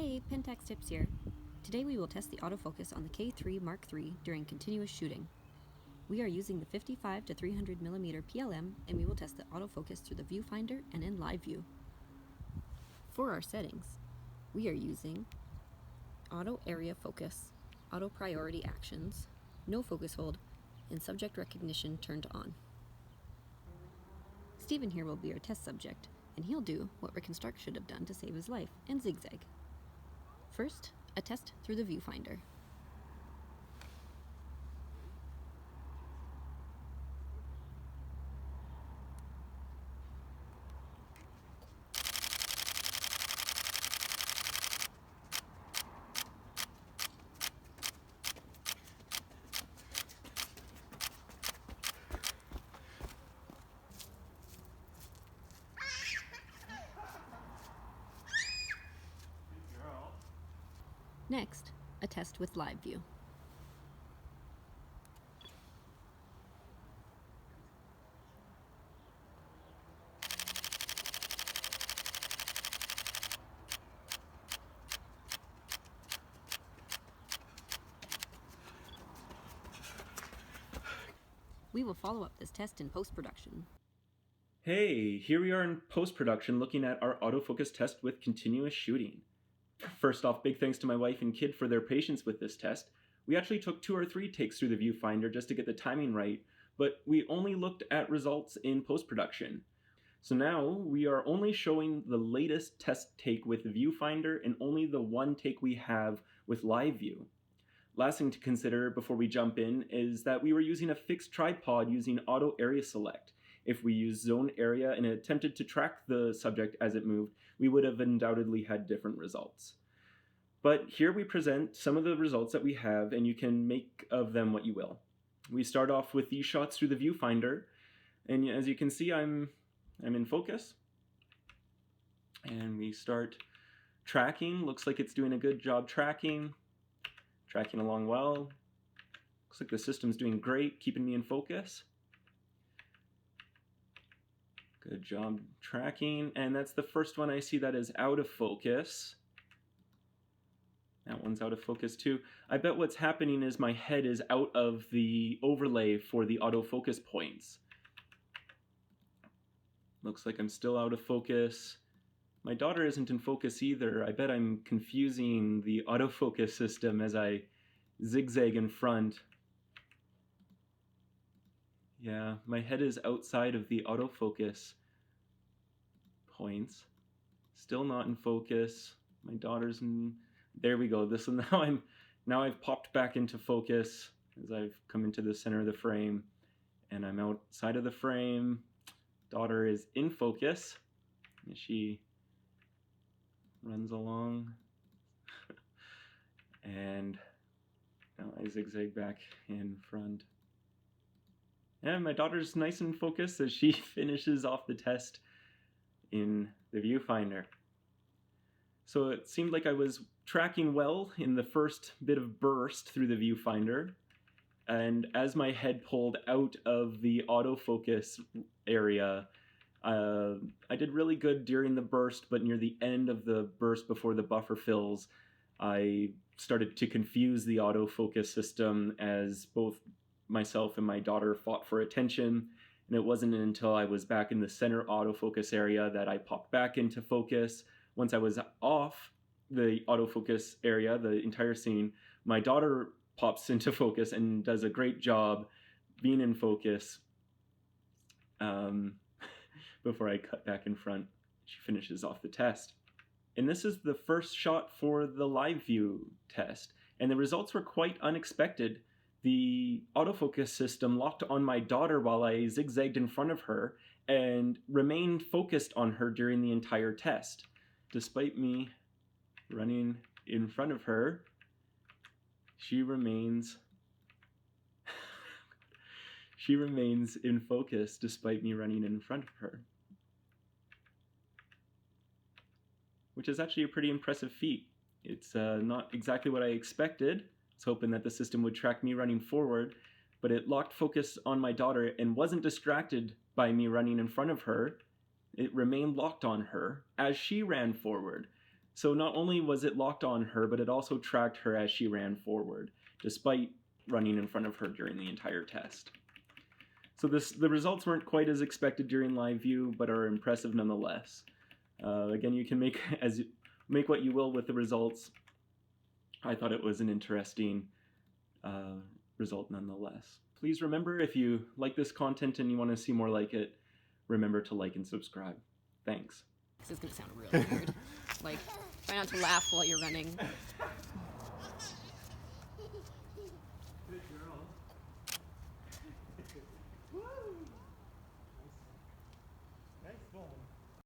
Hey, Pentax Tips here. Today we will test the autofocus on the K-3 Mark III during continuous shooting. We are using the 55 to 300mm PLM, and we will test the autofocus through the viewfinder and in live view. For our settings, we are using auto area focus, auto priority actions, no focus hold, and subject recognition turned on. Steven here will be our test subject, and he'll do what Rick and Stark should have done to save his life and zigzag. First, a test through the viewfinder. Next, a test with live view. We will follow up this test in post-production. Hey, here we are in post-production looking at our autofocus test with continuous shooting. First off, big thanks to my wife and kid for their patience with this test. We actually took 2 or 3 takes through the viewfinder just to get the timing right, but we only looked at results in post-production. So now we are only showing the latest test take with the viewfinder and only the 1 take we have with live view. Last thing to consider before we jump in is that we were using a fixed tripod using auto area select. If we used zone area and attempted to track the subject as it moved, we would have undoubtedly had different results. But here we present some of the results that we have, and you can make of them what you will. We start off with these shots through the viewfinder, and as you can see, I'm in focus. And we start tracking. Looks like it's doing a good job tracking along well. Looks like the system's doing great, keeping me in focus. Good job tracking, and that's the first one I see that is out of focus. That one's out of focus too. I bet what's happening is my head is out of the overlay for the autofocus points. Looks like I'm still out of focus. My daughter isn't in focus either. I bet I'm confusing the autofocus system as I zigzag in front. Yeah, my head is outside of the autofocus points. Still not in focus. My daughter's in. There we go. This one now I've popped back into focus as I've come into the center of the frame, and I'm outside of the frame. Daughter is in focus. She runs along, and now I zigzag back in front. And my daughter's nice and focused as she finishes off the test in the viewfinder. So it seemed like I was tracking well in the first bit of burst through the viewfinder. And as my head pulled out of the autofocus area, I did really good during the burst, but near the end of the burst before the buffer fills, I started to confuse the autofocus system as both myself and my daughter fought for attention, and it wasn't until I was back in the center autofocus area that I popped back into focus. Once I was off the autofocus area, the entire scene, my daughter pops into focus and does a great job being in focus before I cut back in front. She finishes off the test. And this is the first shot for the live view test, and the results were quite unexpected. The autofocus system locked on my daughter while I zigzagged in front of her and remained focused on her during the entire test. Despite me running in front of her, she remains in focus despite me running in front of her. Which is actually a pretty impressive feat. It's not exactly what I expected. I was hoping that the system would track me running forward, but it locked focus on my daughter and wasn't distracted by me running in front of her. It remained locked on her as she ran forward. So not only was it locked on her, but it also tracked her as she ran forward, despite running in front of her during the entire test. So the results weren't quite as expected during live view, but are impressive nonetheless. Again, you can make what you will with the results. I thought it was an interesting result nonetheless. Please remember, if you like this content and you want to see more like it, remember to like and subscribe. Thanks. This is going to sound really weird. Like, try not to laugh while you're running.